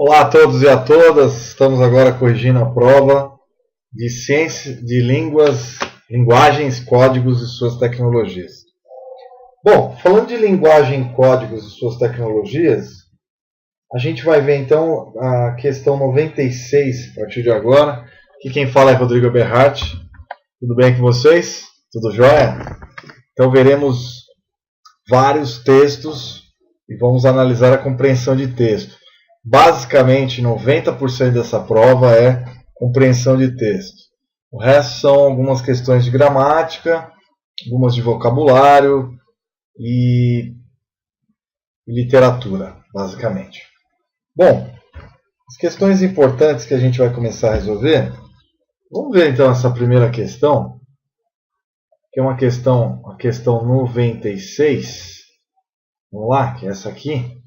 Olá a todos e a todas, estamos agora corrigindo a prova de ciência de línguas, linguagens, códigos e suas tecnologias. Bom, falando de linguagem, códigos e suas tecnologias, a gente vai ver então a questão 96 a partir de agora. Aqui quem fala é Rodrigo Eberhardt. Tudo bem com vocês? Tudo jóia? Então veremos vários textos e vamos analisar a compreensão de texto. Basicamente, 90% dessa prova é compreensão de texto. O resto são algumas questões de gramática, algumas de vocabulário e literatura, basicamente. Bom, as questões importantes que a gente vai começar a resolver, vamos ver então essa primeira questão, que é a questão 96. Vamos lá, que é essa aqui.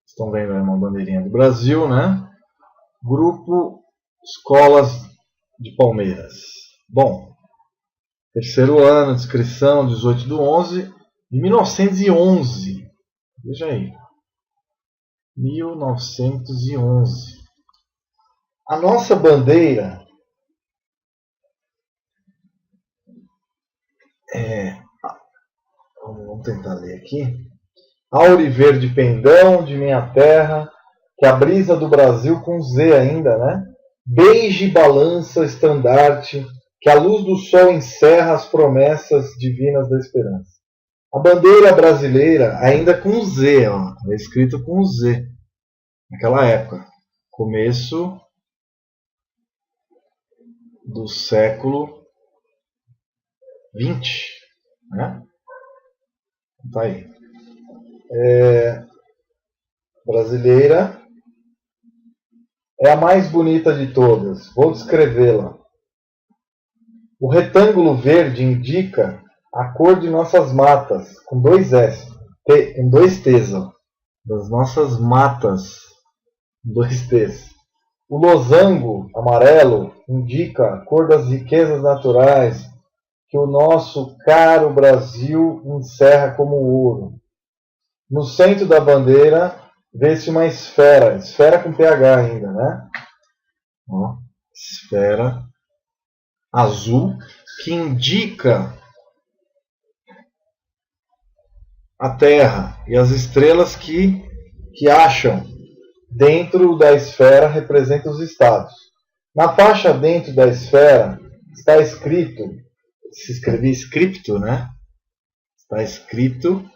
Estão vendo aí uma bandeirinha do Brasil, né? Grupo Escolas de Palmeiras. Bom, terceiro ano, descrição, 18/11 de 1911. Veja aí. 1911. A nossa bandeira vamos tentar ler aqui. Auriverde pendão de minha terra, que a brisa do Brasil com Z ainda, né? Beije balança estandarte, que a luz do sol encerra as promessas divinas da esperança. A bandeira brasileira ainda com Z, ó, é escrito com Z, naquela época, começo do século XX, né? Tá aí. Brasileira é a mais bonita de todas. Vou descrevê-la. O retângulo verde indica a cor de nossas matas, com dois S, com dois T's, ó, das nossas matas, com dois T's. O losango amarelo indica a cor das riquezas naturais que o nosso caro Brasil encerra como ouro. No centro da bandeira vê-se uma esfera com pH ainda, né? Ó, esfera azul que indica a Terra e as estrelas que acham dentro da esfera representam os estados. Na faixa dentro da esfera está escrito, se escrevia scripto, né? Está escrito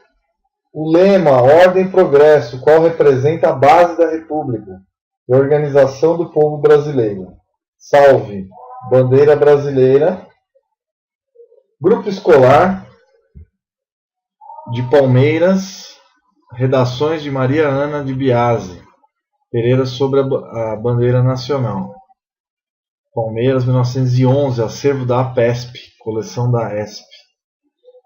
o lema Ordem e Progresso, qual representa a base da República e a organização do povo brasileiro. Salve! Bandeira brasileira. Grupo escolar de Palmeiras. Redações de Maria Ana de Biasi Pereira sobre a bandeira nacional. Palmeiras, 1911, acervo da APESP, coleção da ESP.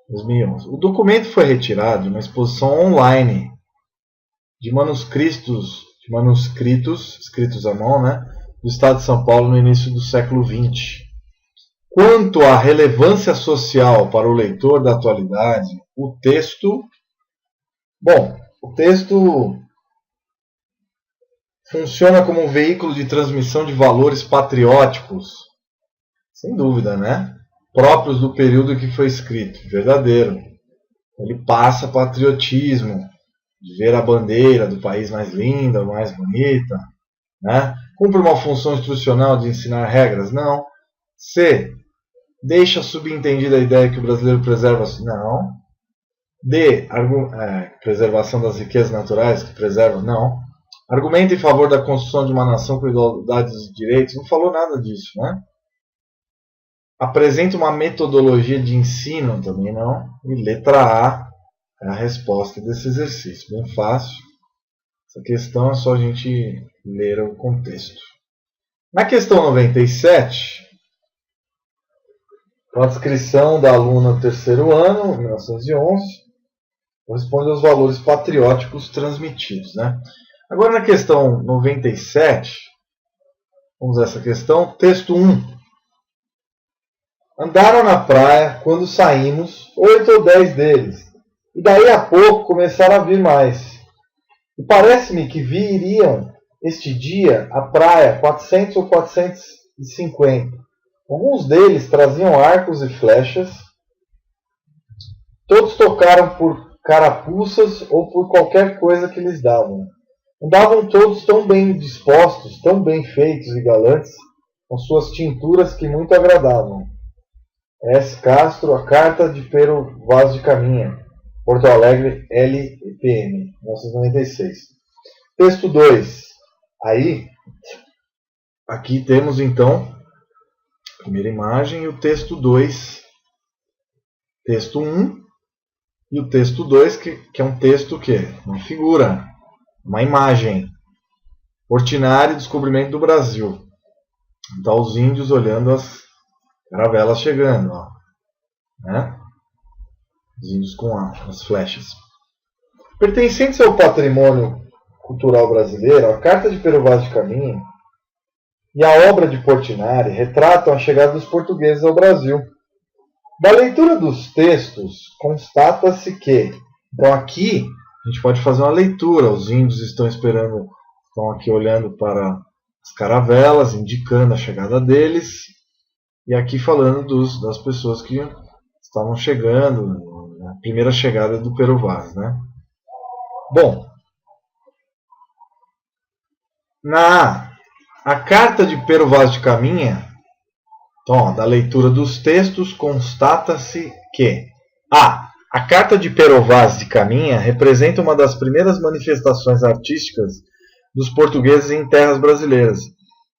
2011. O documento foi retirado de uma exposição online de manuscritos escritos à mão, né, do Estado de São Paulo no início do século XX. Quanto à relevância social para o leitor da atualidade, o texto funciona como um veículo de transmissão de valores patrióticos, sem dúvida, né? Próprios do período que foi escrito, verdadeiro. Ele passa patriotismo, de ver a bandeira do país mais linda, mais bonita, né? Cumpre uma função instrucional de ensinar regras? Não. C. Deixa subentendida a ideia que o brasileiro preserva? Não. D. Preservação das riquezas naturais que preserva? Não. Argumenta em favor da construção de uma nação com igualdade de direitos? Não falou nada disso, né? Apresenta uma metodologia de ensino? Também não. E letra A é a resposta desse exercício. Bem fácil. Essa questão é só a gente ler o contexto. Na questão 97, a descrição da aluna do terceiro ano, 1911, corresponde aos valores patrióticos transmitidos, né? Agora na questão 97, vamos a essa questão, texto 1. Andaram na praia quando saímos 8 ou 10 deles, e daí a pouco começaram a vir mais. E parece-me que viriam este dia a praia 400 ou 450. Alguns deles traziam arcos e flechas. Todos tocaram por carapuças ou por qualquer coisa que lhes davam. Andavam todos tão bem dispostos, tão bem feitos e galantes, com suas tinturas que muito agradavam. S. Castro, a carta de Pero Vaz de Caminha, Porto Alegre, LPM, 1996. Texto 2. Aí, aqui temos então a primeira imagem e o texto 2. Texto 1 e o texto 2, que é um texto que é uma figura, uma imagem. Portinari, descobrimento do Brasil. Então, os índios olhando as caravelas chegando, ó, né? Os índios com as flechas. Pertencentes ao patrimônio cultural brasileiro, a Carta de Pero Vaz de Caminha e a obra de Portinari retratam a chegada dos portugueses ao Brasil. Da leitura dos textos, constata-se que, então aqui a gente pode fazer uma leitura, os índios estão esperando, estão aqui olhando para as caravelas, indicando a chegada deles, e aqui falando das pessoas que estavam chegando, na primeira chegada do Pero Vaz, né? Bom, a carta de Pero Vaz de Caminha, então, da leitura dos textos, constata-se que a carta de Pero Vaz de Caminha representa uma das primeiras manifestações artísticas dos portugueses em terras brasileiras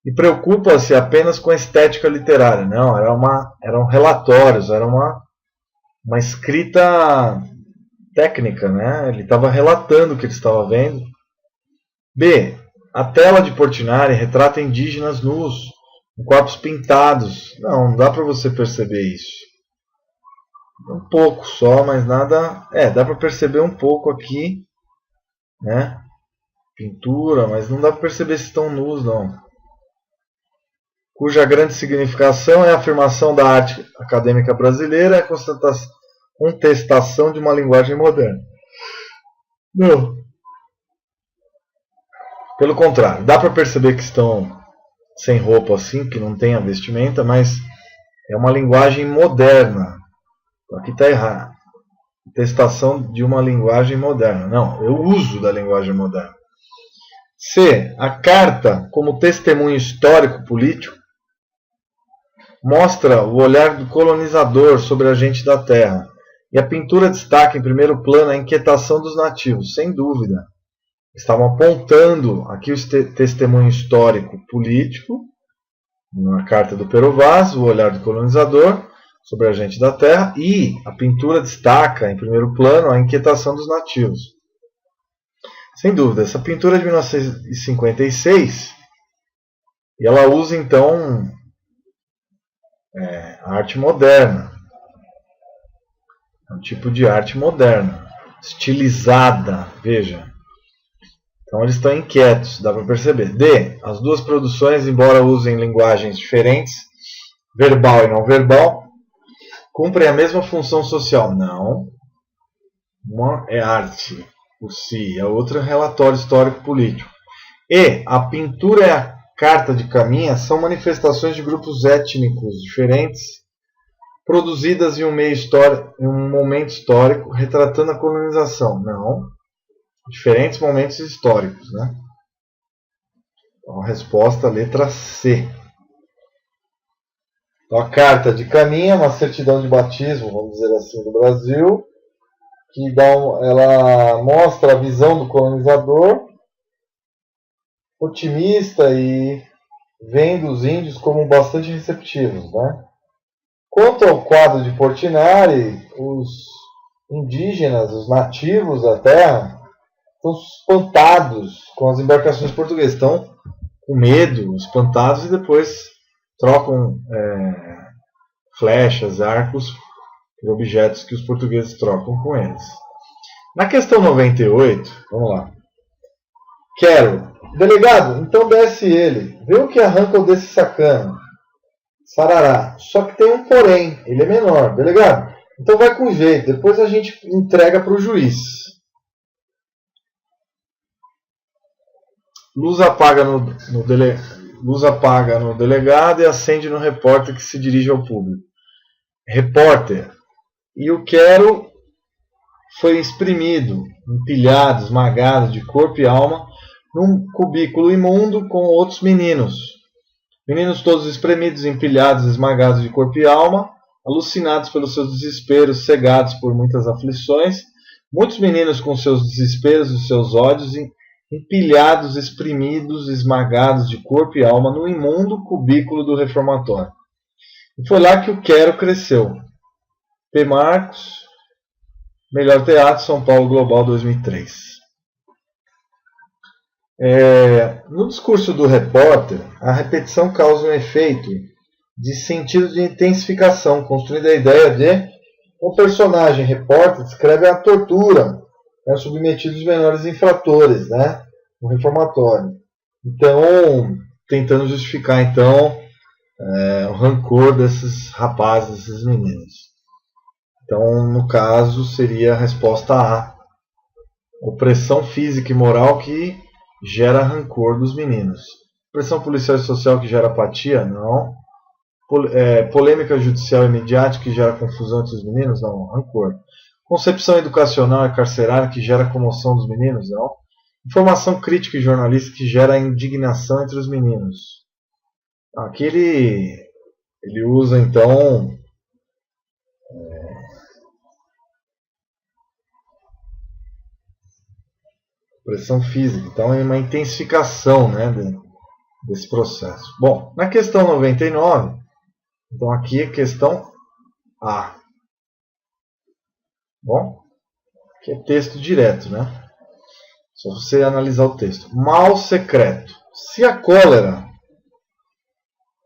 e preocupa-se apenas com a estética literária. Não, eram relatórios, era uma escrita técnica, né? Ele estava relatando o que ele estava vendo. B. A tela de Portinari retrata indígenas nus, com corpos pintados. Não dá para você perceber isso. Um pouco só, mas nada... dá para perceber um pouco aqui, né? Pintura, mas não dá para perceber se estão nus, não. Cuja grande significação é a afirmação da arte acadêmica brasileira e a contestação de uma linguagem moderna. Não. Pelo contrário, dá para perceber que estão sem roupa assim, que não tem a vestimenta, mas é uma linguagem moderna. Aqui está errado. Contestação de uma linguagem moderna. Não, eu uso da linguagem moderna. C. A carta, como testemunho histórico-político, mostra o olhar do colonizador sobre a gente da terra. E a pintura destaca em primeiro plano a inquietação dos nativos, sem dúvida. Estavam apontando aqui o testemunho histórico-político, na carta do Pero Vaz, o olhar do colonizador sobre a gente da terra, e a pintura destaca em primeiro plano a inquietação dos nativos. Sem dúvida, essa pintura é de 1956, e ela usa então a arte moderna. É um tipo de arte moderna, estilizada, veja. Então eles estão inquietos, dá para perceber. D. As duas produções, embora usem linguagens diferentes, verbal e não verbal, cumprem a mesma função social. Não. Uma é arte por si, a outra é relatório histórico-político. E a pintura e a carta de Caminha são manifestações de grupos étnicos diferentes, produzidas em um momento histórico, retratando a colonização. Não. Diferentes momentos históricos, né? Então, a resposta, letra C. Então, a carta de Caminha, uma certidão de batismo, vamos dizer assim, do Brasil, que ela mostra a visão do colonizador, otimista e vendo os índios como bastante receptivos, né? Quanto ao quadro de Portinari, os indígenas, os nativos da terra, estão espantados com as embarcações portuguesas, estão com medo, espantados, e depois trocam flechas, arcos e objetos que os portugueses trocam com eles. Na questão 98, vamos lá. Delegado, então desce ele, vê o que arrancam desse sacana. Sarará, só que tem um porém, ele é menor. Delegado, então vai com jeito, depois a gente entrega para o juiz. Luz apaga luz apaga no delegado e acende no repórter que se dirige ao público. Repórter. E o quero foi espremido, empilhado, esmagado de corpo e alma num cubículo imundo com outros meninos. Meninos todos espremidos, empilhados, esmagados de corpo e alma, alucinados pelos seus desesperos, cegados por muitas aflições. Muitos meninos com seus desesperos e seus ódios empilhados, exprimidos, esmagados de corpo e alma no imundo cubículo do reformatório. E foi lá que o quero cresceu. P. Marcos, Melhor Teatro, São Paulo Global 2003. No discurso do repórter, a repetição causa um efeito de sentido de intensificação, construindo a ideia de o personagem repórter descreve a tortura submetido os menores infratores, né, no reformatório. Então, tentando justificar então o rancor desses rapazes, desses meninos. Então, no caso, seria a resposta A. Opressão física e moral que gera rancor dos meninos. Pressão policial e social que gera apatia? Não. Polêmica judicial e midiática que gera confusão entre os meninos? Não. Rancor. Concepção educacional e carcerária que gera comoção dos meninos? Não. Informação crítica e jornalística que gera indignação entre os meninos. Aqui ele usa então pressão física, então é uma intensificação, né, desse processo. Bom, na questão 99, então aqui é questão A. Bom, aqui é texto direto, né? Só você analisar o texto. Mal secreto. Se a cólera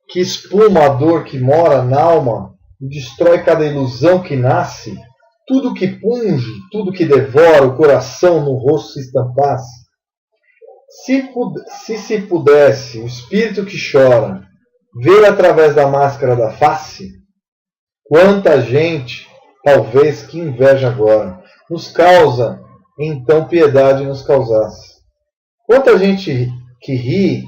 que espuma a dor que mora na alma e destrói cada ilusão que nasce, tudo que punge, tudo que devora o coração no rosto se estampasse, se pudesse o espírito que chora ver através da máscara da face, quanta gente, talvez que inveja agora, nos causa, então piedade nos causasse. Quanta gente que ri,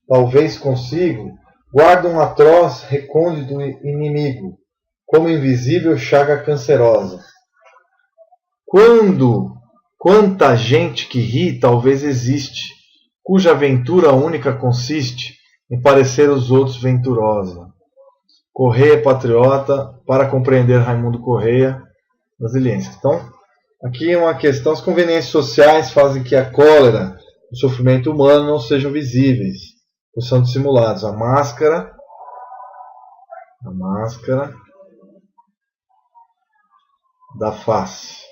talvez consigo, guarda um atroz recôndito inimigo, como invisível chaga cancerosa. Quanta gente que ri talvez existe, cuja aventura única consiste em parecer os outros venturosa. Correia patriota, para compreender Raimundo Correia, brasiliense. Então, aqui é uma questão, as conveniências sociais fazem que a cólera e o sofrimento humano não sejam visíveis, pois são dissimulados. A máscara da face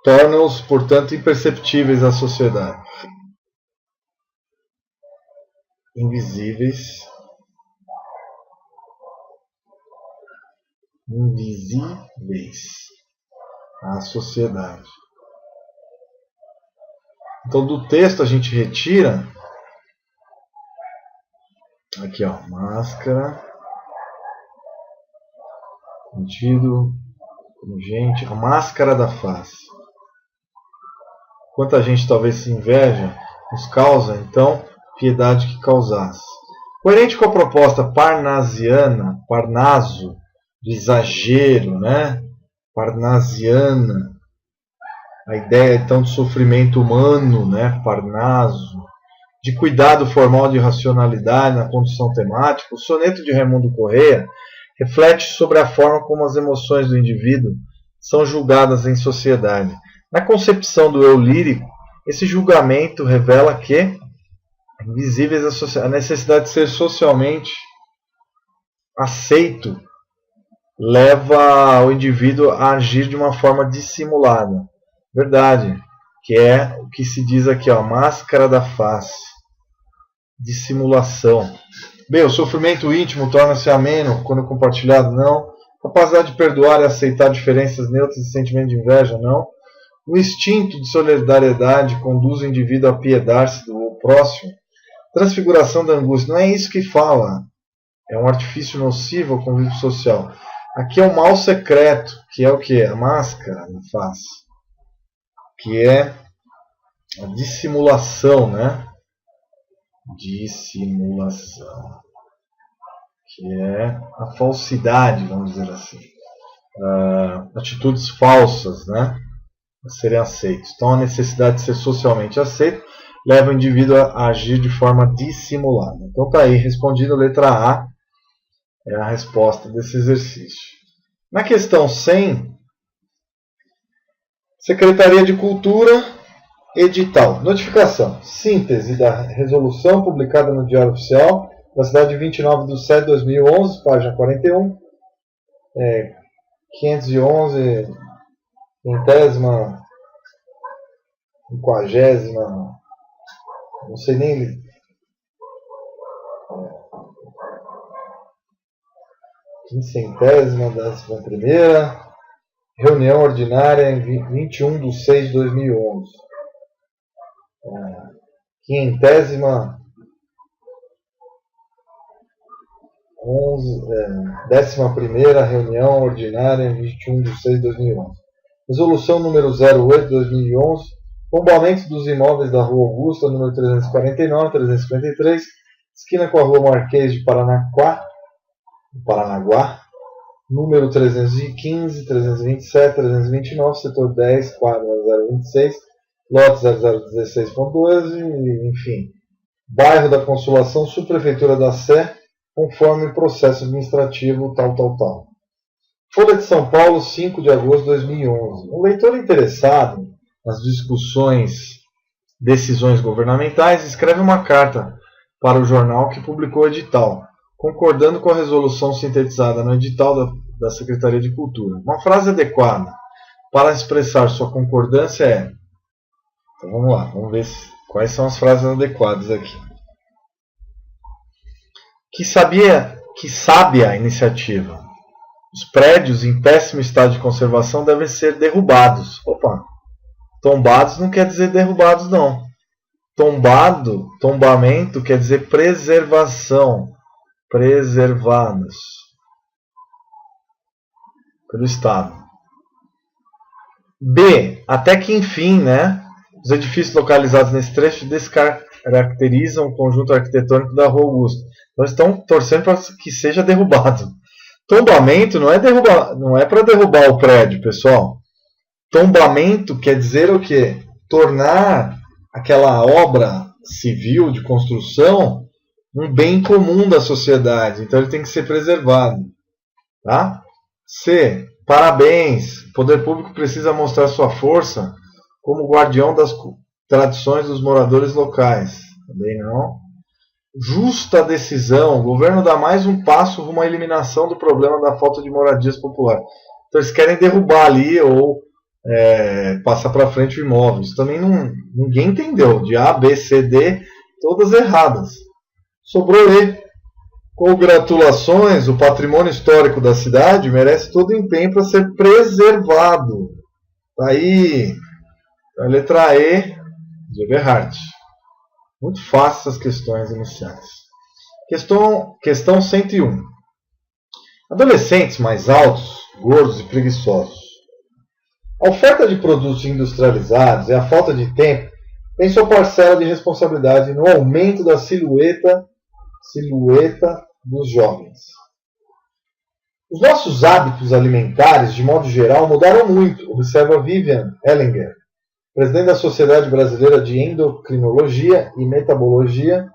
torna-os, portanto, imperceptíveis à sociedade. Invisíveis à sociedade. Então, do texto a gente retira aqui, ó, máscara, sentido como gente, a máscara da face. Quanta gente talvez se inveja nos causa, então, piedade que causasse. Coerente com a proposta parnasiana, Parnaso, do exagero, né? Parnasiana, a ideia então de sofrimento humano, né? Parnaso, de cuidado formal de racionalidade na condução temática, o soneto de Raimundo Correia reflete sobre a forma como as emoções do indivíduo são julgadas em sociedade. Na concepção do eu lírico, esse julgamento revela que invisíveis a necessidade de ser socialmente aceito leva o indivíduo a agir de uma forma dissimulada. Verdade, que é o que se diz aqui, ó, máscara da face, dissimulação. Bem, o sofrimento íntimo torna-se ameno quando compartilhado? Não. Capacidade de perdoar e aceitar diferenças neutras e sentimento de inveja? Não. O instinto de solidariedade conduz o indivíduo a apiedar-se do próximo? Transfiguração da angústia, não é isso que fala. É um artifício nocivo ao convívio social. Aqui é o mal secreto, que é o que? A máscara da face. Que é a dissimulação, né? Dissimulação, que é a falsidade, vamos dizer assim. Atitudes falsas, né? A serem aceitos. Então, a necessidade de ser socialmente aceito leva o indivíduo a agir de forma dissimulada. Então, está aí, respondido, letra A é a resposta desse exercício. Na questão 100, Secretaria de Cultura, edital. Notificação. Síntese da resolução publicada no Diário Oficial da cidade de 29/7/2011, página 41. 511, centésima, 50ª, não sei nem. Quinzentésima, 11ª, reunião ordinária em 21/6/2011. Quinhentésima, 11ª reunião ordinária em 21/6/2011. Resolução número 08/2011, tombamento dos imóveis da Rua Augusta, número 349, 353, esquina com a Rua Marquês de Paranaguá, número 315, 327, 329, setor 10, quadra 026, lote 0016.12, enfim. Bairro da Consolação, Subprefeitura da Sé, conforme processo administrativo tal. Folha de São Paulo, 5 de agosto de 2011. Um leitor interessado nas discussões, decisões governamentais, escreve uma carta para o jornal que publicou o edital, concordando com a resolução sintetizada no edital da Secretaria de Cultura. Uma frase adequada para expressar sua concordância é... Então vamos lá, vamos ver quais são as frases adequadas aqui. Que sábia iniciativa. Os prédios em péssimo estado de conservação devem ser derrubados. Opa, tombados não quer dizer derrubados, não. Tombamento quer dizer preservação. Preservados pelo Estado. B. Até que enfim, né? Os edifícios localizados nesse trecho descaracterizam o conjunto arquitetônico da Rua Augusta. Nós estamos torcendo para que seja derrubado. Tombamento não é para derrubar o prédio, pessoal. Tombamento quer dizer o quê? Tornar aquela obra civil de construção um bem comum da sociedade. Então ele tem que ser preservado. Tá? C. Parabéns. O poder público precisa mostrar sua força como guardião das tradições dos moradores locais. Também não. Justa decisão. O governo dá mais um passo rumo à eliminação do problema da falta de moradias populares. Então eles querem derrubar ali ou passar para frente o imóvel. Isso também ninguém entendeu. De A, B, C, D, todas erradas. Sobrou E. Congratulações, o patrimônio histórico da cidade merece todo empenho para ser preservado. Tá aí. A letra E de Eberhard. Muito fácil essas questões iniciais. Questão 101. Adolescentes mais altos, gordos e preguiçosos. A oferta de produtos industrializados e a falta de tempo tem sua parcela de responsabilidade no aumento da silhueta dos jovens. Os nossos hábitos alimentares, de modo geral, mudaram muito, observa Vivian Ellinger, presidente da Sociedade Brasileira de Endocrinologia e Metabologia,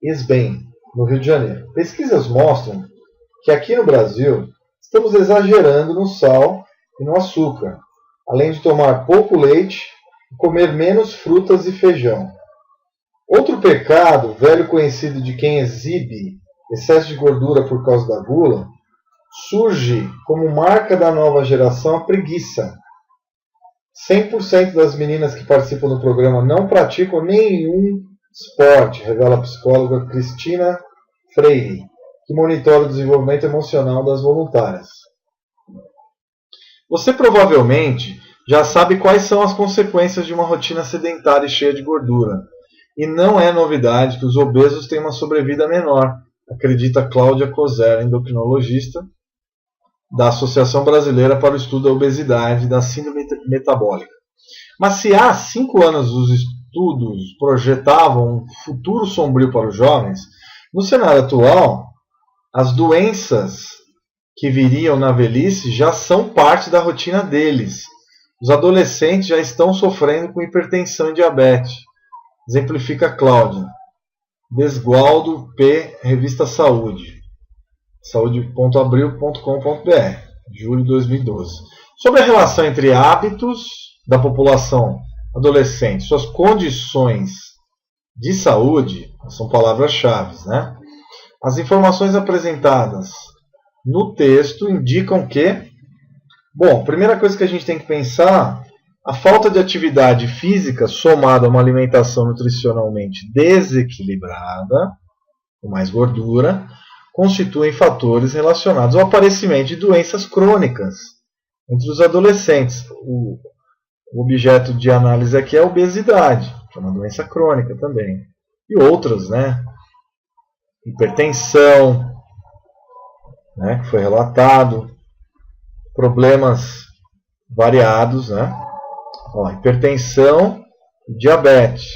SBEM, no Rio de Janeiro. Pesquisas mostram que aqui no Brasil estamos exagerando no sal e no açúcar, além de tomar pouco leite e comer menos frutas e feijão. Outro pecado, velho conhecido de quem exibe excesso de gordura por causa da gula, surge como marca da nova geração a preguiça. 100% das meninas que participam do programa não praticam nenhum esporte, revela a psicóloga Cristina Freire, que monitora o desenvolvimento emocional das voluntárias. Você provavelmente já sabe quais são as consequências de uma rotina sedentária e cheia de gordura. E não é novidade que os obesos têm uma sobrevida menor, acredita Cláudia Coser, endocrinologista da Associação Brasileira para o Estudo da Obesidade e da Síndrome Metabólica. Mas se há 5 anos estudos projetavam um futuro sombrio para os jovens, no cenário atual, as doenças que viriam na velhice já são parte da rotina deles. Os adolescentes já estão sofrendo com hipertensão e diabetes. Exemplifica Cláudia. Desgualdo P. Revista Saúde. saúde.abril.com.br, julho de 2012. Sobre a relação entre hábitos da população adolescente, suas condições de saúde, são palavras-chave, né? As informações apresentadas no texto indicam que, bom, primeira coisa que a gente tem que pensar, a falta de atividade física somada a uma alimentação nutricionalmente desequilibrada, com mais gordura, constituem fatores relacionados ao aparecimento de doenças crônicas entre os adolescentes. O objeto de análise aqui é a obesidade, que é uma doença crônica também. E outras, né? Hipertensão, né, que foi relatado, problemas variados, né? Ó, hipertensão e diabetes.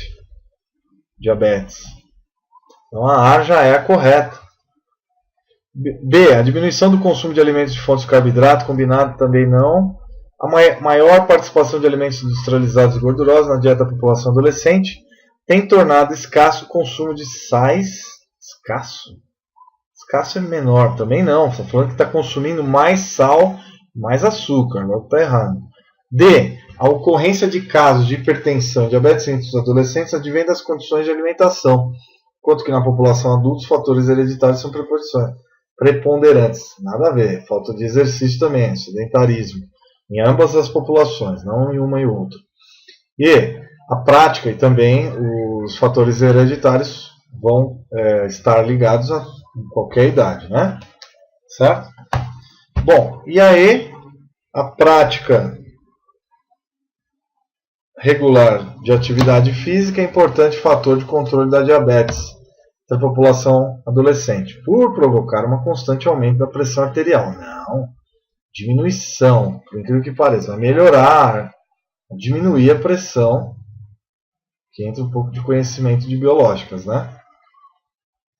Então a A já é a correta. B, a diminuição do consumo de alimentos de fontes de carboidrato combinado também não. A maior participação de alimentos industrializados e gordurosos na dieta da população adolescente tem tornado escasso o consumo de sais. Escasso é menor, também não. Está falando que está consumindo mais sal, mais açúcar, logo está errado. D, a ocorrência de casos de hipertensão e diabetes entre os adolescentes advém das condições de alimentação, enquanto que na população adulta os fatores hereditários são preponderantes. Nada a ver, falta de exercício também, sedentarismo, em ambas as populações, não em uma e outra. E a prática e também os fatores hereditários vão estar ligados a qualquer idade, né? Certo? Bom, e aí a prática regular de atividade física é importante fator de controle da diabetes da população adolescente, por provocar um constante aumento da pressão arterial. Não, diminuição, por incrível que pareça, vai melhorar, diminuir a pressão, que entra um pouco de conhecimento de biológicas, né?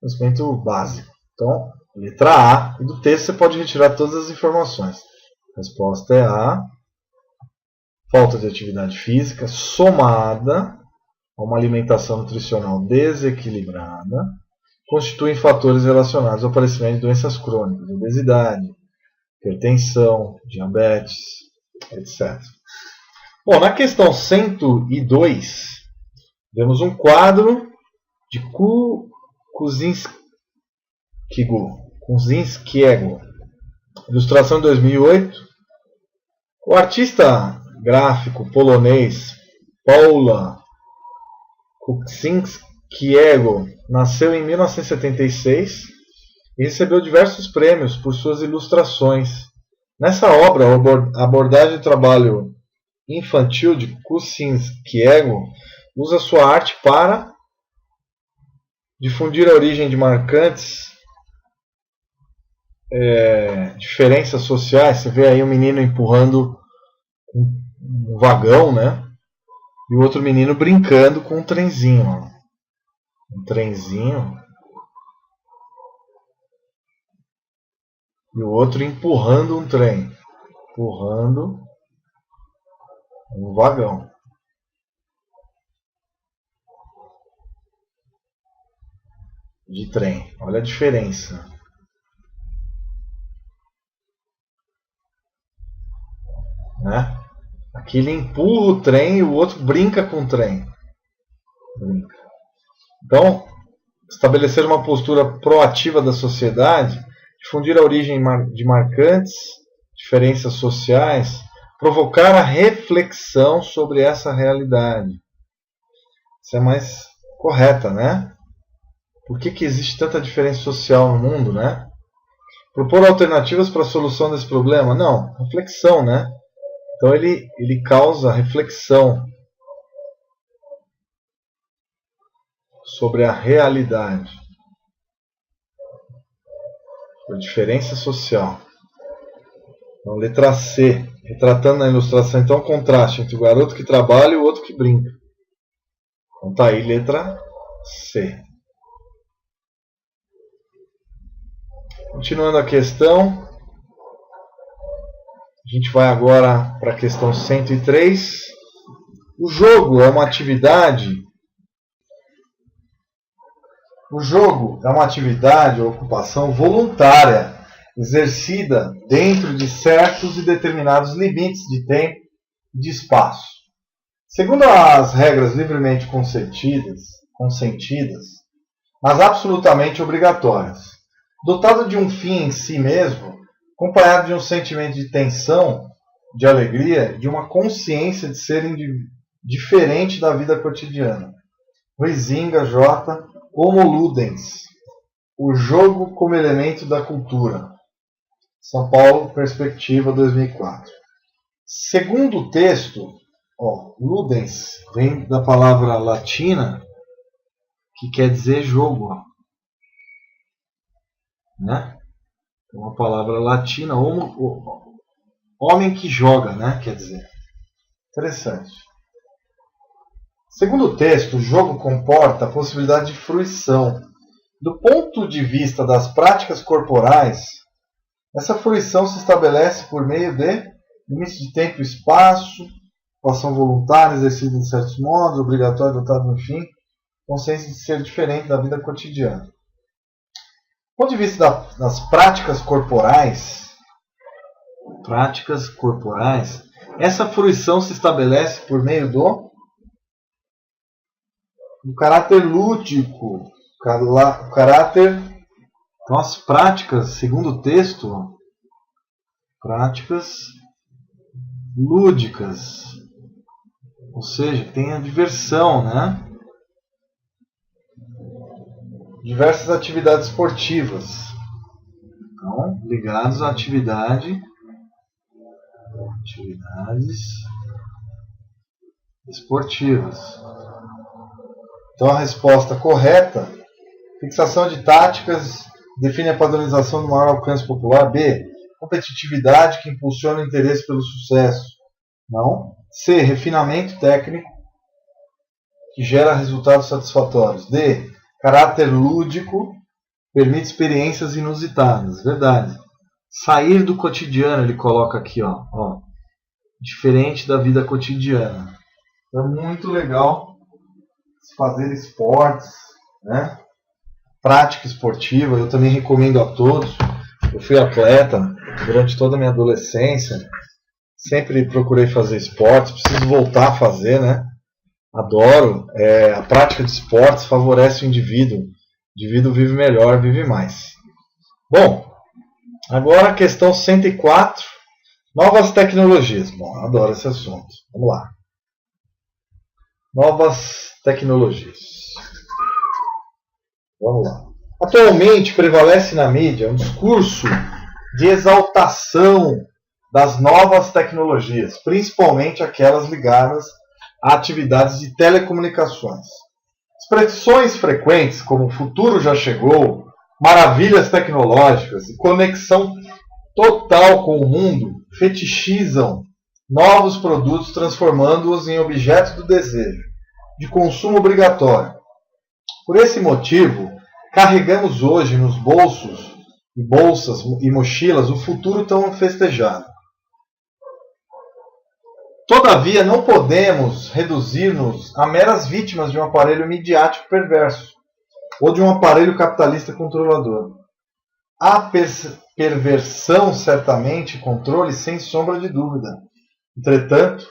Conhecimento básico. Então, letra A, e do texto você pode retirar todas as informações. A resposta é A. Falta de atividade física somada a uma alimentação nutricional desequilibrada constituem fatores relacionados ao aparecimento de doenças crônicas, obesidade, hipertensão, diabetes, etc. Bom, na questão 102, vemos um quadro de Kuzinskiego, ilustração de 2008. O artista gráfico polonês Paula Kuzinskiego nasceu em 1976 e recebeu diversos prêmios por suas ilustrações. Nessa obra, a abordagem do trabalho infantil de Kuzinskiego usa sua arte para difundir a origem de marcantes diferenças sociais. Você vê aí um menino empurrando um vagão, né? E o outro menino brincando com um trenzinho. Ó. Um trenzinho. E o outro empurrando um trem. Empurrando um vagão. De trem. Olha a diferença. Né? Aqui ele empurra o trem e o outro brinca com o trem. Brinca. Então, estabelecer uma postura proativa da sociedade, difundir a origem de marcantes diferenças sociais, provocar a reflexão sobre essa realidade. Isso é mais correta, né? Por que existe tanta diferença social no mundo, né? Propor alternativas para a solução desse problema? Não, reflexão, né? Então ele causa reflexão sobre a realidade, a diferença social. Então, letra C, retratando na ilustração então o contraste entre o garoto que trabalha e o outro que brinca. Então tá aí letra C. Continuando a questão, a gente vai agora para a questão 103. O jogo é uma atividade ou ocupação voluntária, exercida dentro de certos e determinados limites de tempo e de espaço. Segundo as regras livremente consentidas, mas absolutamente obrigatórias. Dotado de um fim em si mesmo, acompanhado de um sentimento de tensão, de alegria, de uma consciência de ser diferente da vida cotidiana. Huizinga, J. Homo Ludens. O jogo como elemento da cultura. São Paulo, Perspectiva, 2004. Segundo o texto, Ludens vem da palavra latina que quer dizer jogo. Né? É uma palavra latina, homem que joga, né? Quer dizer. Interessante. Segundo o texto, o jogo comporta a possibilidade de fruição. Do ponto de vista das práticas corporais, essa fruição se estabelece por meio de limites de tempo e espaço, ocupação voluntária, exercida de certos modos, obrigatório, dotado, enfim, consciência de ser diferente da vida cotidiana. Do ponto de vista das práticas corporais, essa fruição se estabelece por meio do caráter lúdico, então as práticas, segundo o texto, práticas lúdicas, ou seja, tem a diversão, né? Diversas atividades esportivas, então, ligados à atividades esportivas. Então a resposta correta, fixação de táticas, define a padronização do maior alcance popular. B, competitividade que impulsiona o interesse pelo sucesso. Não. C, refinamento técnico que gera resultados satisfatórios. D, caráter lúdico, permite experiências inusitadas. Verdade. Sair do cotidiano, ele coloca aqui, diferente da vida cotidiana. É muito legal fazer esportes, né? Prática esportiva, eu também recomendo a todos. Eu fui atleta durante toda a minha adolescência, sempre procurei fazer esportes, preciso voltar a fazer, né? Adoro. A prática de esportes favorece o indivíduo. O indivíduo vive melhor, vive mais. Bom, agora a questão 104, novas tecnologias. Bom, eu adoro esse assunto. Vamos lá. Novas tecnologias. Vamos lá. Atualmente prevalece na mídia um discurso de exaltação das novas tecnologias, principalmente aquelas ligadas a atividades de telecomunicações. Expressões frequentes como o futuro já chegou, maravilhas tecnológicas e conexão total com o mundo fetichizam novos produtos, transformando-os em objetos do desejo, de consumo obrigatório. Por esse motivo, carregamos hoje nos bolsos, bolsas e mochilas o futuro tão festejado. Todavia, não podemos reduzir-nos a meras vítimas de um aparelho midiático perverso ou de um aparelho capitalista controlador. Há perversão, certamente, e controle, sem sombra de dúvida. Entretanto,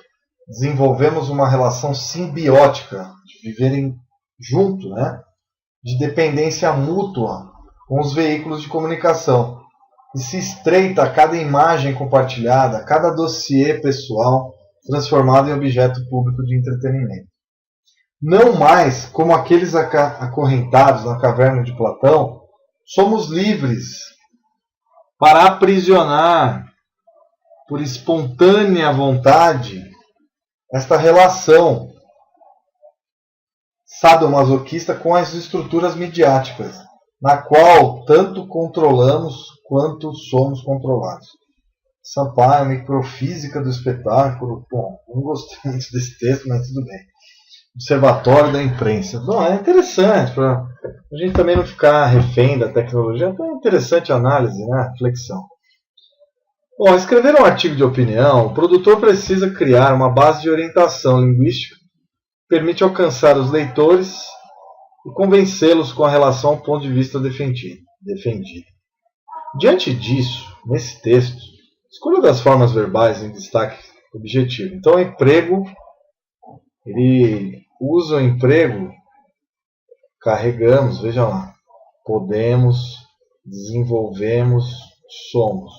desenvolvemos uma relação simbiótica, de viverem junto, né? De dependência mútua com os veículos de comunicação, e se estreita a cada imagem compartilhada, a cada dossiê pessoal transformado em objeto público de entretenimento. Não mais como aqueles acorrentados na caverna de Platão, somos livres para aprisionar por espontânea vontade esta relação sadomasoquista com as estruturas midiáticas, na qual tanto controlamos quanto somos controlados. Sampaio, microfísica do espetáculo. Bom, não gostei muito desse texto, mas tudo bem. Observatório da imprensa. Bom, é interessante para a gente também não ficar refém da tecnologia. Então é interessante a análise, né? A reflexão. Bom, escrever um artigo de opinião, o produtor precisa criar uma base de orientação linguística que permite alcançar os leitores e convencê-los com a relação ao ponto de vista defendido. Diante disso, nesse texto, escolha das formas verbais em destaque objetivo. Então, o emprego, ele usa o emprego, carregamos, veja lá, podemos, desenvolvemos, somos.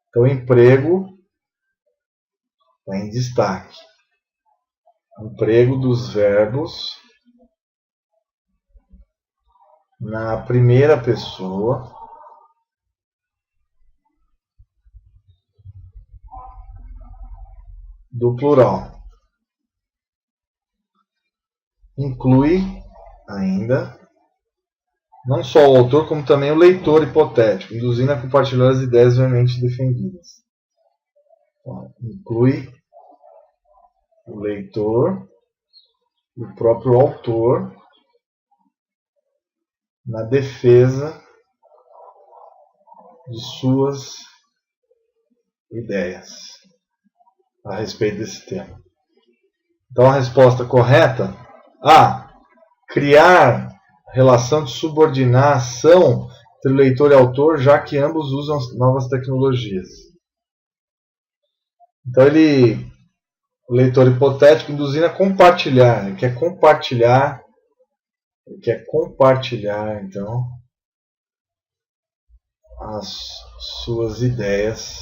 Então, emprego está em destaque. Emprego dos verbos na primeira pessoa do plural. Inclui ainda não só o autor, como também o leitor hipotético, induzindo a compartilhar as ideias veemente defendidas. Então, inclui o leitor e o próprio autor na defesa de suas ideias a respeito desse tema. Então a resposta correta: A. Criar relação de subordinação entre leitor e autor, já que ambos usam novas tecnologias. Então o leitor hipotético induzindo a compartilhar, ele quer compartilhar então as suas ideias,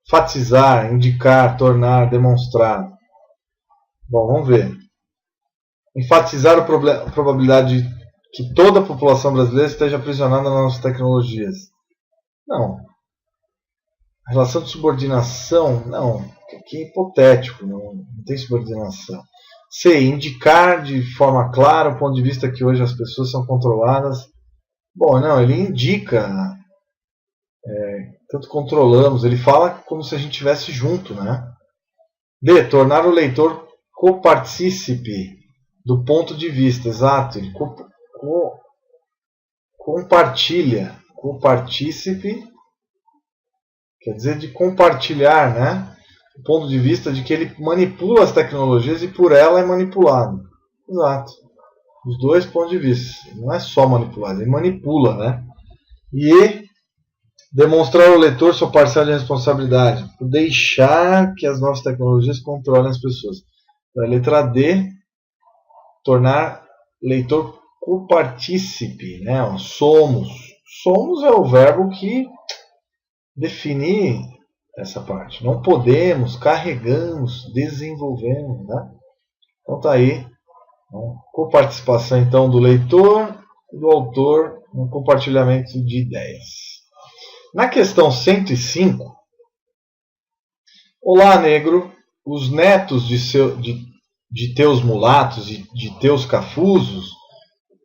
enfatizar, indicar, tornar, demonstrar. Bom, vamos ver. Enfatizar a probabilidade de que toda a população brasileira esteja aprisionada nas novas tecnologias. Não. A relação de subordinação, não. Aqui é hipotético, não tem subordinação. C. Indicar de forma clara o ponto de vista que hoje as pessoas são controladas. Bom, não, ele indica, tanto controlamos, ele fala como se a gente estivesse junto, né? D. Tornar o leitor copartícipe do ponto de vista, exato, ele compartilha, copartícipe, quer dizer de compartilhar, né? O ponto de vista de que ele manipula as tecnologias e por ela é manipulado. Exato. Os dois pontos de vista. Não é só manipular, ele manipula, né? E demonstrar ao leitor sua parcela de responsabilidade, por deixar que as novas tecnologias controlem as pessoas. A letra D, tornar leitor copartícipe, né? Somos. Somos é o verbo que define essa parte. Não podemos, carregamos, desenvolvemos, né? Então tá aí. Coparticipação então do leitor e do autor no compartilhamento de ideias. Na questão 105, olá, negro, os netos de teus mulatos e de teus cafusos,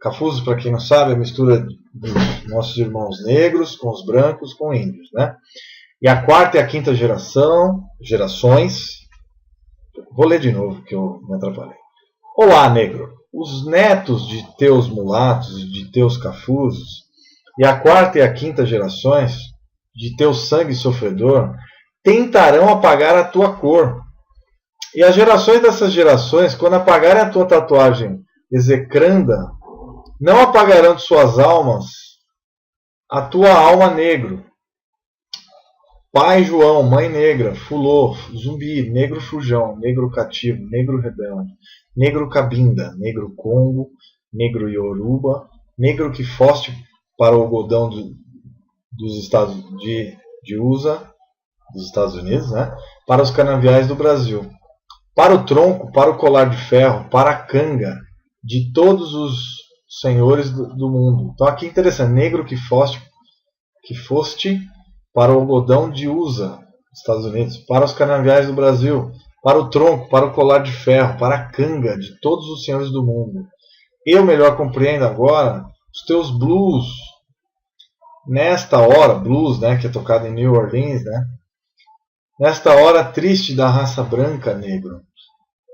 cafusos, para quem não sabe, é a mistura dos nossos irmãos negros com os brancos com índios, né? E a quarta e a quinta gerações, vou ler de novo que eu me atrapalhei. Olá, negro, os netos de teus mulatos e de teus cafusos, e a quarta e a quinta gerações de teu sangue sofredor, tentarão apagar a tua cor. E as gerações dessas gerações, quando apagarem a tua tatuagem execranda, não apagarão de suas almas a tua alma, negro. Pai João, mãe negra, fulô, zumbi, negro fujão, negro cativo, negro rebelde, negro cabinda, negro congo, negro ioruba, negro que foste para o algodão dos estados de USA, dos Estados Unidos, né? Para os canaviais do Brasil, para o tronco, para o colar de ferro, para a canga de todos os senhores do mundo. Então aqui é interessante, negro que foste para o algodão de USA, Estados Unidos, para os canaviais do Brasil, para o tronco, para o colar de ferro, para a canga de todos os senhores do mundo. Eu melhor compreendo agora os teus blues. Nesta hora, blues, né, que é tocado em New Orleans, né? Nesta hora triste da raça branca, negro.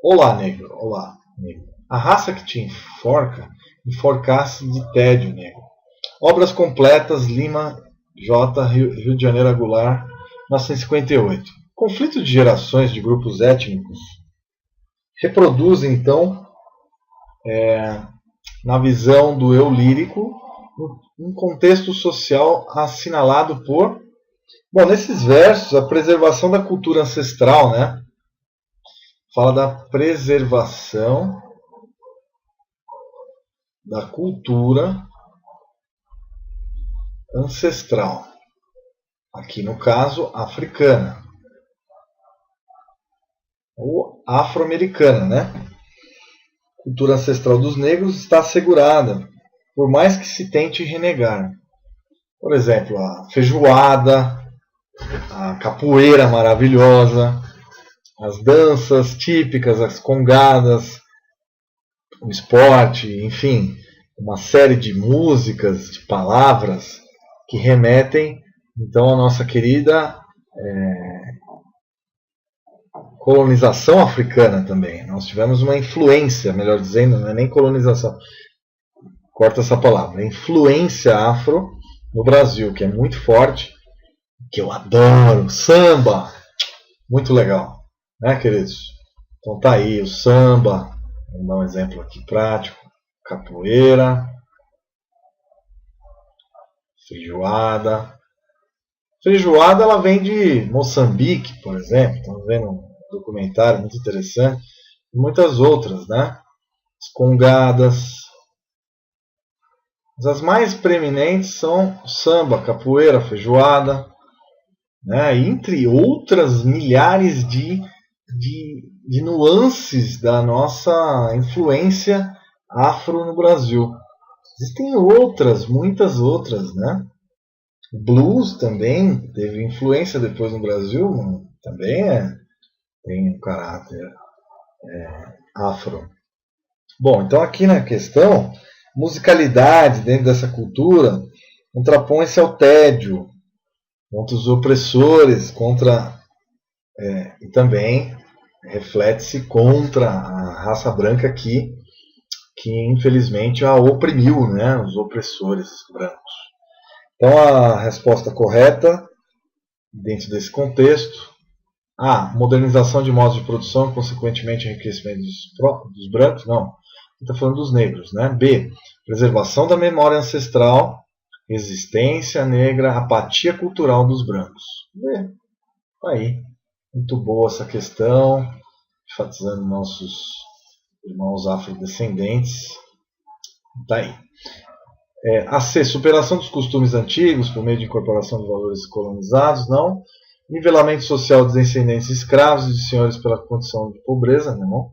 Olá, negro, olá. negro. A raça que te enforca, enforcasse de tédio, negro. Obras completas, Lima J, Rio de Janeiro, Goulart, 1958. Conflito de gerações de grupos étnicos reproduz, então, na visão do eu lírico, um contexto social assinalado por... Bom, nesses versos, a preservação da cultura ancestral, né? Fala da preservação da cultura ancestral. Aqui no caso, africana. Ou afro-americana, né? Cultura ancestral dos negros está assegurada, por mais que se tente renegar. Por exemplo, a feijoada, a capoeira maravilhosa, as danças típicas, as congadas, o esporte, enfim, uma série de músicas, de palavras que remetem, então, à nossa querida colonização africana também. Nós tivemos uma influência, melhor dizendo, não é nem colonização, corta essa palavra, influência afro no Brasil, que é muito forte, que eu adoro, samba, muito legal, né, queridos? Então tá aí o samba, vamos dar um exemplo aqui prático, capoeira, feijoada. Feijoada, ela vem de Moçambique, por exemplo, estamos vendo um documentário muito interessante, e muitas outras, né? As congadas. Mas as mais preeminentes são o samba, capoeira, feijoada, né? Entre outras milhares de nuances da nossa influência afro no Brasil. Existem outras, muitas outras, né? O blues também teve influência depois no Brasil, também tem um caráter afro. Bom, então aqui na questão, musicalidade dentro dessa cultura contrapõe-se ao tédio, contra os opressores, e também reflete-se contra a raça branca que infelizmente a oprimiu, né, os opressores brancos. Então a resposta correta, dentro desse contexto, A, modernização de modos de produção, consequentemente enriquecimento dos brancos, não, está falando dos negros, né? B, preservação da memória ancestral, resistência negra, apatia cultural dos brancos. B, aí, muito boa essa questão, enfatizando nossos irmãos afrodescendentes, está aí. A C, superação dos costumes antigos por meio de incorporação de valores colonizados, não. Nivelamento social dos descendentes de escravos e de senhores pela condição de pobreza, não.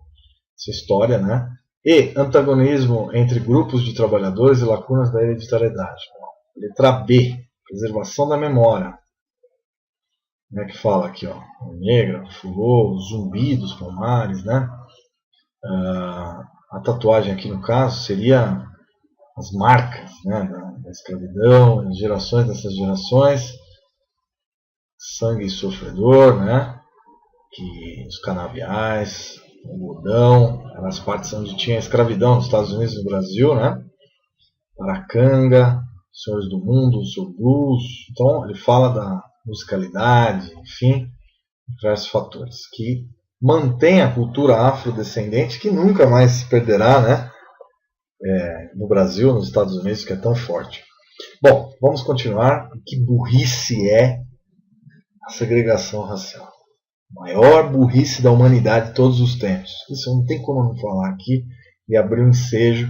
Essa história, né? E, antagonismo entre grupos de trabalhadores e lacunas da hereditariedade. Letra B, preservação da memória. Né, que fala aqui, ó, negra, furou, zumbi dos palmares, né? A tatuagem aqui no caso seria as marcas, né, da escravidão, as gerações dessas gerações, sangue sofredor, né, que os canaviais, o algodão, as partes onde tinha escravidão nos Estados Unidos e no Brasil, né, Aracanga, Senhores do Mundo, o seu blues. Então ele fala da musicalidade, enfim, diversos fatores que mantém a cultura afrodescendente, que nunca mais se perderá, né, no Brasil, nos Estados Unidos, que é tão forte. Bom, vamos continuar. Que burrice é a segregação racial? Maior burrice da humanidade de todos os tempos. Isso não tem como não falar aqui e abrir um ensejo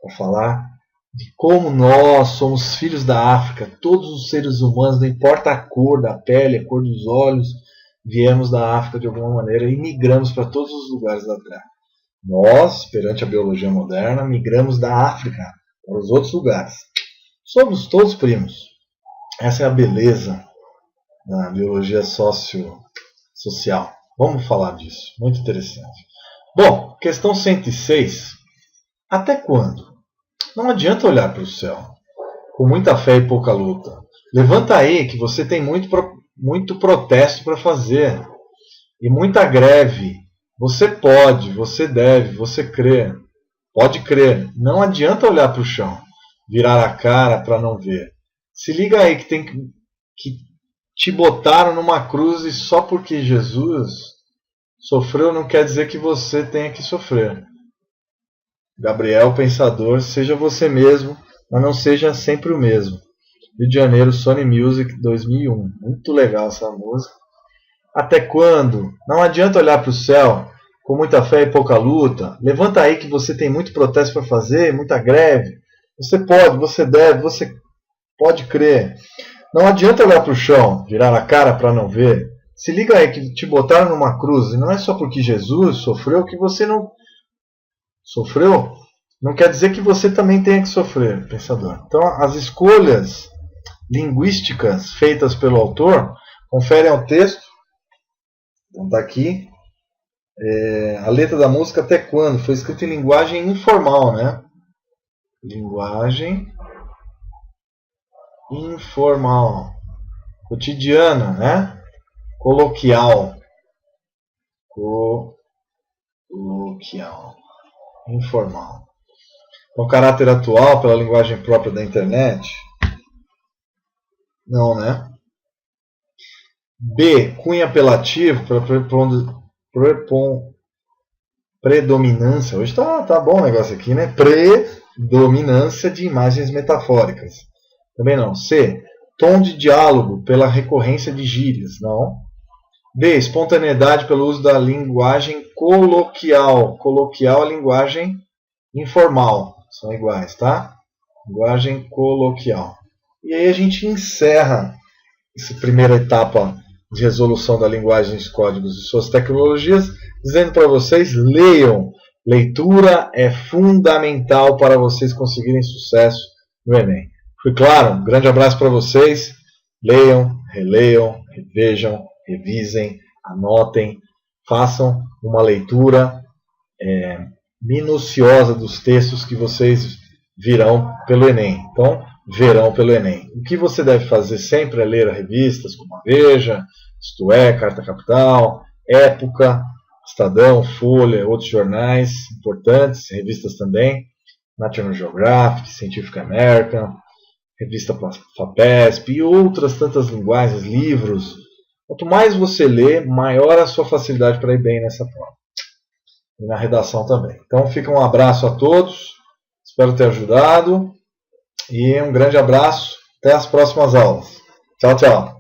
para falar de como nós somos filhos da África. Todos os seres humanos, não importa a cor da pele, a cor dos olhos, viemos da África de alguma maneira e migramos para todos os lugares da Terra. Nós, perante a biologia moderna, migramos da África para os outros lugares. Somos todos primos. Essa é a beleza da biologia social. Vamos falar disso. Muito interessante. Bom, questão 106. Até quando? Não adianta olhar para o céu com muita fé e pouca luta. Levanta aí que você tem muito protesto para fazer. E muita greve Você pode, você deve, você crê. Pode crer. Não adianta olhar para o chão, virar a cara para não ver. Se liga aí que te botaram numa cruz e só porque Jesus sofreu não quer dizer que você tenha que sofrer. Gabriel Pensador, seja você mesmo, mas não seja sempre o mesmo. Rio de Janeiro, Sony Music 2001. Muito legal essa música. Até quando? Não adianta olhar para o céu com muita fé e pouca luta. Levanta aí que você tem muito protesto para fazer, muita greve. Você pode, você deve, você pode crer. Não adianta olhar para o chão, virar a cara para não ver. Se liga aí que te botaram numa cruz, e não é só porque Jesus sofreu que você não sofreu. Não quer dizer que você também tenha que sofrer, pensador. Então, as escolhas linguísticas feitas pelo autor, conferem ao texto. Então está aqui. A letra da música Até Quando foi escrita em linguagem informal, né? Linguagem informal, cotidiana, né? Coloquial, informal. O caráter atual pela linguagem própria da internet? Não, né? B, cunho apelativo para predominância. Hoje tá bom o negócio aqui, né? Predominância de imagens metafóricas. Também não. C, tom de diálogo pela recorrência de gírias. Não. D, espontaneidade pelo uso da linguagem coloquial. Coloquial é linguagem informal. São iguais, tá? Linguagem coloquial. E aí a gente encerra essa primeira etapa de resolução da linguagem, dos códigos e suas tecnologias, dizendo para vocês, leiam. Leitura é fundamental para vocês conseguirem sucesso no Enem. Foi claro? Um grande abraço para vocês. Leiam, releiam, revejam, revisem, anotem, façam uma leitura minuciosa dos textos que vocês virão pelo Enem. Então, verão pelo Enem. O que você deve fazer sempre é ler revistas como a Veja, Isto É, Carta Capital, Época, Estadão, Folha, outros jornais importantes, revistas também, National Geographic, Scientific American, revista FAPESP e outras tantas linguagens, livros. Quanto mais você lê, maior a sua facilidade para ir bem nessa prova. E na redação também. Então fica um abraço a todos, espero ter ajudado. E um grande abraço, até as próximas aulas. Tchau, tchau.